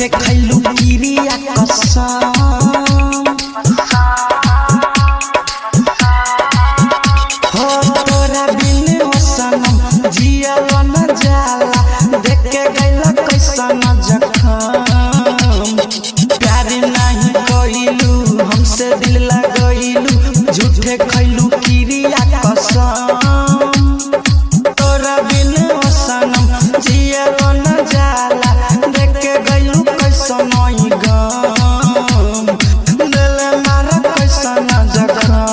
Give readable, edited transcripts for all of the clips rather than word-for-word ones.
झूठे खैलू किरिया कसम हो तोरा बिन हो सनम जियल न जाला देख के गइला कैसन जखम प्यार नहीं कइलू हमसे दिल लगइलू झूठे खैलू किरिया कसम तोरा बिन हो सनम जियल न जाला देख के गइलू कैसन गम दिल मारा कैसन जखम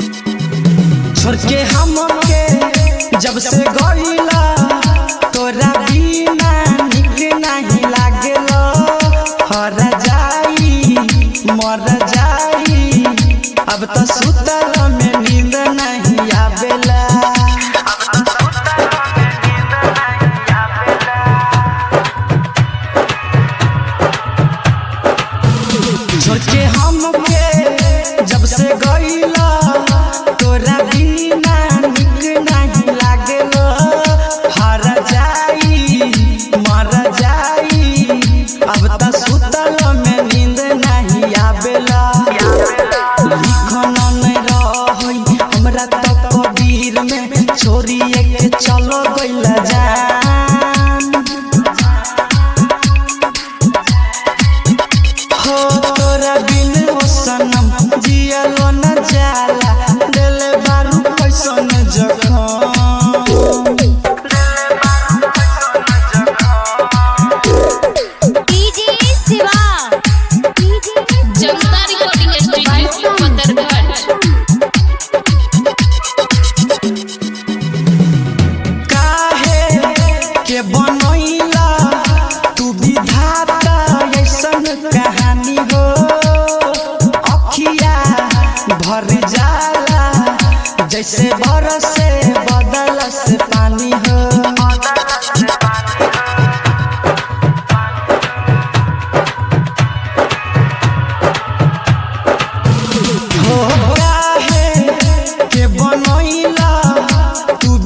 छोड़ के हमके जब से गइला तोरा बिना निक नहीं लागेला हर जाई मर जाई अब तो सुतल में नींद नहीं आवेला छोड़ के हमके जब से गइला तोरा बिना निक नहीं लागेला हर जाई मर जाई अब त सुतल में नींद नहीं आवेला लिखन नहीं रहई हमरा त कबीर में छोड़िए के चलो गइला जान हो तोरा बिन हो सनम जियल न जाला दिल बारू कैसन जखम जनता रिकॉर्डिंग स्टूडियो पत्थरघाट। काहे के बनैला तू विधाता ऐसन कहानी हो अखिया भर जाला जैसे बरसे बदलस पानी हो हो काहे के बनैला तू